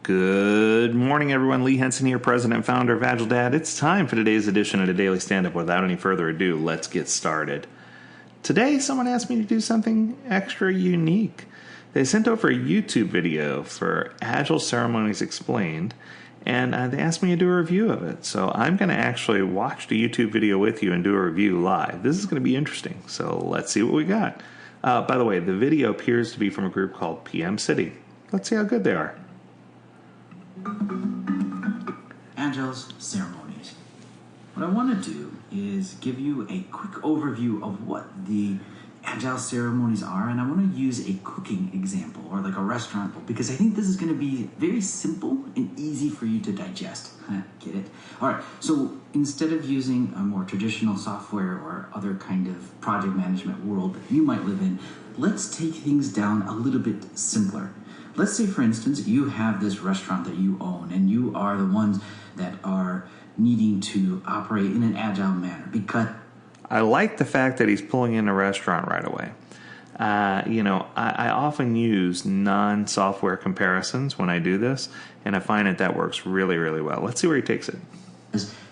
Good morning, everyone. Lee Henson here, president and founder of Agile Dad. It's time for today's edition of the Daily Stand-Up. Without any further ado, let's get started. Today, someone asked me to do something extra unique. They sent over a YouTube video for Agile Ceremonies Explained, and they asked me to do a review of it. So I'm going to actually watch the YouTube video with you and do a review live. This is going to be interesting, so let's see what we got. By the way, the video appears to be from a group called PM City. Let's see how good they are. Agile's ceremonies. What I want to do is give you a quick overview of what the Agile ceremonies are, and I want to use a cooking example or like a restaurant, because I think this is going to be very simple and easy for you to digest. Get it? All right, so instead of using a more traditional software or other kind of project management world that you might live in, let's take things down a little bit simpler. Let's say, for instance, you have this restaurant that you own, and you are the ones that are needing to operate in an agile manner. Because I like the fact that he's pulling in a restaurant right away. I often use non-software comparisons when I do this, and I find that works really, really well. Let's see where he takes it.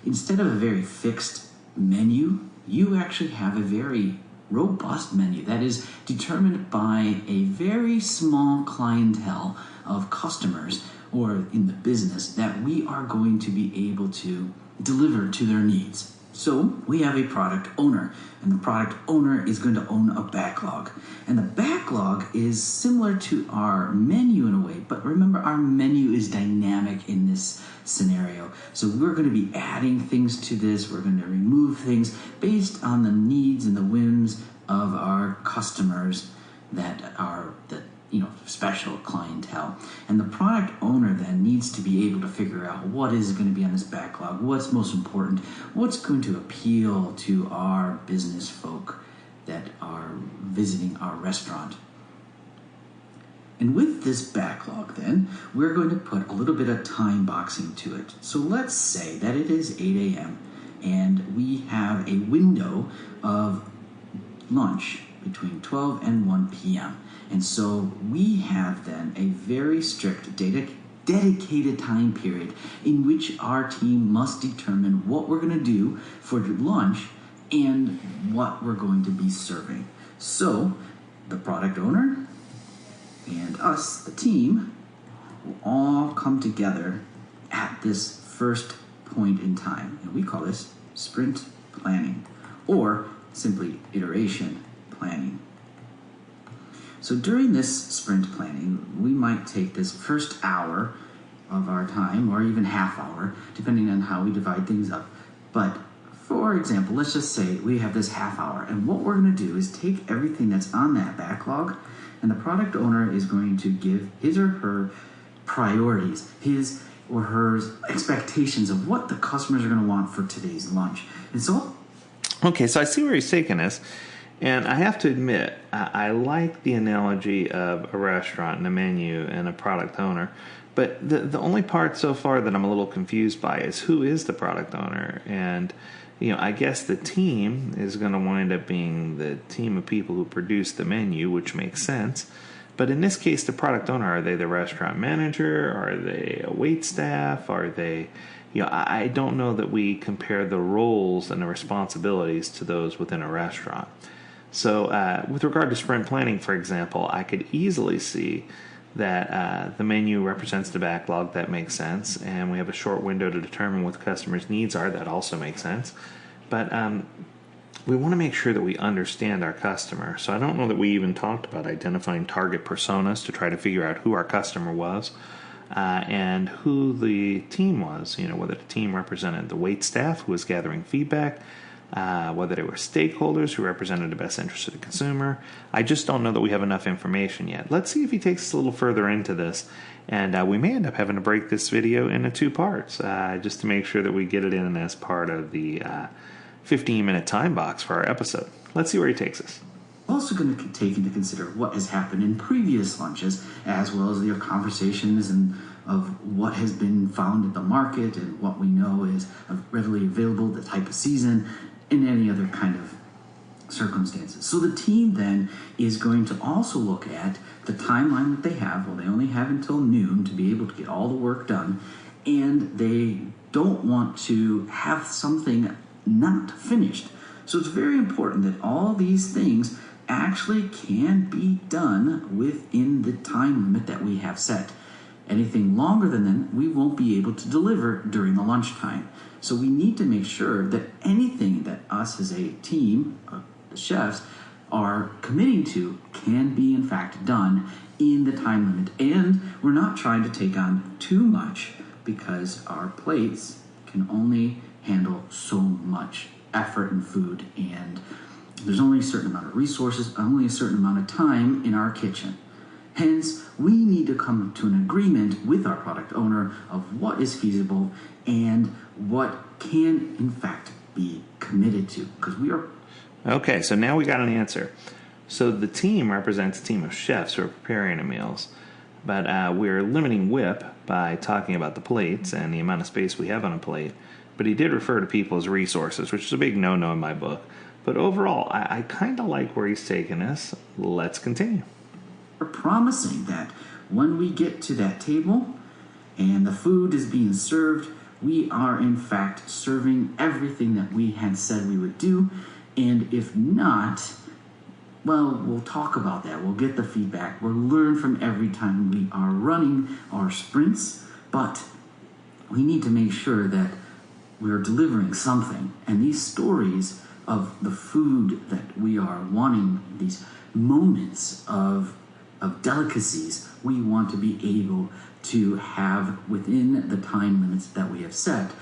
Instead of a very fixed menu, you actually have a very robust menu that is determined by a very small clientele of customers or in the business that we are going to be able to deliver to their needs. So we have a product owner, and the product owner is going to own a backlog. And the backlog is similar to our menu in a way, but remember, our menu is dynamic in this scenario. So we're going to be adding things to this. We're going to remove things based on the needs and the whims of our customers that are the special clientele. And the product owner then needs to be able to figure out what is going to be on this backlog, what's most important, what's going to appeal to our business folk that are visiting our restaurant. And with this backlog then, we're going to put a little bit of time boxing to it. So let's say that it is 8 a.m. and we have a window of lunch between 12 and 1 p.m. And so we have then a very strict dedicated time period in which our team must determine what we're going to do for lunch and what we're going to be serving. So the product owner and us, the team, will all come together at this first point in time. And we call this sprint planning, or simply iteration planning. So during this sprint planning, we might take this first hour of our time, or even half hour, depending on how we divide things up. But for example, let's just say we have this half hour, and what we're going to do is take everything that's on that backlog, and the product owner is going to give his or her priorities, his or her expectations of what the customers are going to want for today's lunch. And so, okay, so I see where he's taking this. And I have to admit, I like the analogy of a restaurant and a menu and a product owner. But the only part so far that I'm a little confused by is who is the product owner. And, I guess the team is going to wind up being the team of people who produce the menu, which makes sense. But in this case, the product owner, are they the restaurant manager? Are they a wait staff? Are they... I don't know that we compare the roles and the responsibilities to those within a restaurant. So with regard to sprint planning, for example, I could easily see that the menu represents the backlog. That makes sense. And we have a short window to determine what the customer's needs are. That also makes sense. But we want to make sure that we understand our customer. So I don't know that we even talked about identifying target personas to try to figure out who our customer was and who the team was. Whether the team represented the wait staff who was gathering feedback, whether they were stakeholders who represented the best interest of the consumer. I just don't know that we have enough information yet. Let's see if he takes us a little further into this, and we may end up having to break this video into 2 parts just to make sure that we get it in as part of the 15-minute time box for our episode. Let's see where he takes us. Also going to take into consider what has happened in previous lunches, as well as your conversations and of what has been found at the market and what we know is readily available, the type of season, and any other kind of circumstances. So the team then is going to also look at the timeline that they have. Well, they only have until noon to be able to get all the work done, and they don't want to have something not finished. So it's very important that all these things actually can be done within the time limit that we have set. Anything longer than that, we won't be able to deliver during the lunchtime. So we need to make sure that anything that us as a team, the chefs, are committing to can be in fact done in the time limit. And we're not trying to take on too much because our plates can only handle so much effort and food, and there's only a certain amount of resources, only a certain amount of time in our kitchen. Hence, we need to come to an agreement with our product owner of what is feasible and what can, in fact, be committed to. Because we are... Okay, so now we got an answer. So the team represents a team of chefs who are preparing the meals, but we're limiting WIP by talking about the plates and the amount of space we have on a plate. But he did refer to people as resources, which is a big no-no in my book. But overall, I kind of like where he's taking this. Let's continue. We're promising that when we get to that table and the food is being served, we are in fact serving everything that we had said we would do. And if not, well, we'll talk about that. We'll get the feedback. We'll learn from every time we are running our sprints. But we need to make sure that we're delivering something. And these stories of the food that we are wanting, these moments of delicacies, we want to be able to have within the time limits that we have set,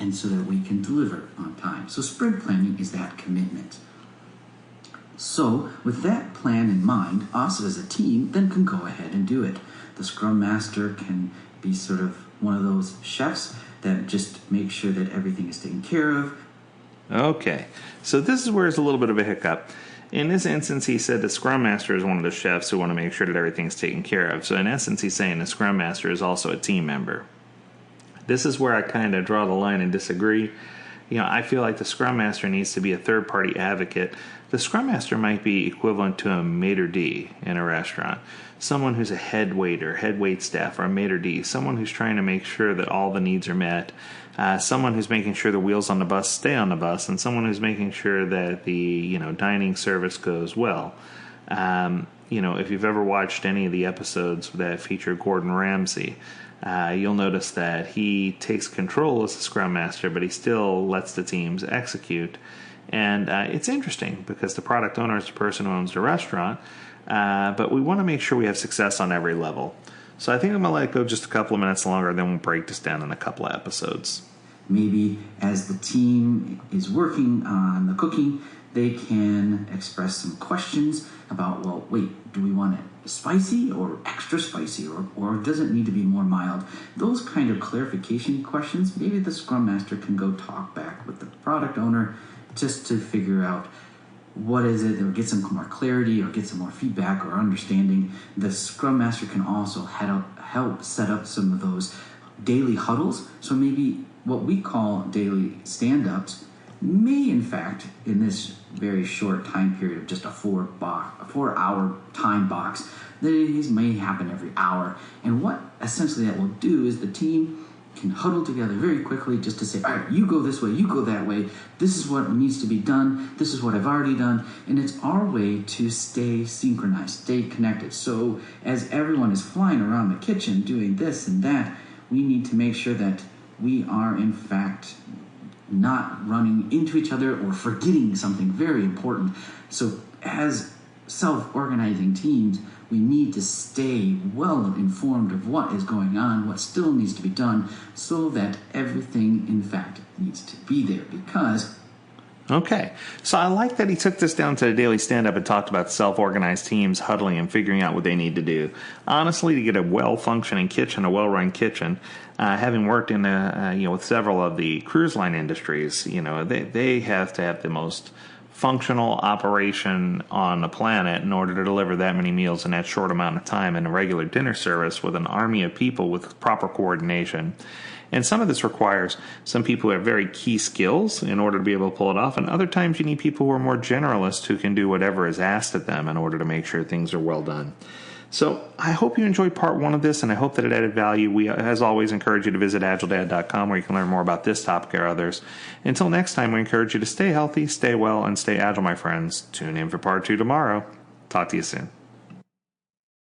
and so that we can deliver on time. So sprint planning is that commitment. So with that plan in mind, us as a team then can go ahead and do it. The Scrum Master can be sort of one of those chefs that just make sure that everything is taken care of. Okay, so this is where it's a little bit of a hiccup. In this instance, he said the Scrum Master is one of the chefs who want to make sure that everything's taken care of. So in essence, he's saying the Scrum Master is also a team member. This is where I kind of draw the line and disagree. I feel like the Scrum Master needs to be a third-party advocate. The Scrum Master might be equivalent to a maitre d' in a restaurant. Someone who's a head waiter, head wait staff, or a maitre d'. Someone who's trying to make sure that all the needs are met. Someone who's making sure the wheels on the bus stay on the bus, and someone who's making sure that the dining service goes well. If you've ever watched any of the episodes that feature Gordon Ramsay, you'll notice that he takes control as the Scrum Master, but he still lets the teams execute. And it's interesting because the product owner is the person who owns the restaurant, but we want to make sure we have success on every level. So I think I'm going to let it go just a couple of minutes longer, then we'll break this down in a couple of episodes. Maybe as the team is working on the cooking, they can express some questions about, well, wait, do we want it spicy or extra spicy, or does it need to be more mild? Those kind of clarification questions, maybe the Scrum Master can go talk back with the product owner just to figure out what is it, or get some more clarity, or get some more feedback or understanding. The Scrum Master can also help set up some of those daily huddles. So maybe what we call daily stand-ups may, in fact, in this very short time period of just a 4-hour time box, these may happen every hour. And what essentially that will do is the team can huddle together very quickly just to say, all right, you go this way, you go that way, this is what needs to be done, this is what I've already done, and it's our way to stay synchronized, stay connected. So as everyone is flying around the kitchen doing this and that, we need to make sure that we are in fact not running into each other or forgetting something very important. So as self-organizing teams, we need to stay well informed of what is going on, what still needs to be done, so that everything, in fact, needs to be there. Because... Okay, so I like that he took this down to the daily stand-up and talked about self-organized teams huddling and figuring out what they need to do. Honestly, to get a well-functioning kitchen, a well-run kitchen, having worked in with several of the cruise line industries, they have to have the most functional operation on the planet in order to deliver that many meals in that short amount of time in a regular dinner service with an army of people with proper coordination. And some of this requires some people who have very key skills in order to be able to pull it off, and other times you need people who are more generalists who can do whatever is asked of them in order to make sure things are well done. So I hope you enjoyed part one of this, and I hope that it added value. We, as always, encourage you to visit agiledad.com, where you can learn more about this topic or others. Until next time, we encourage you to stay healthy, stay well, and stay agile, my friends. Tune in for part 2 tomorrow. Talk to you soon.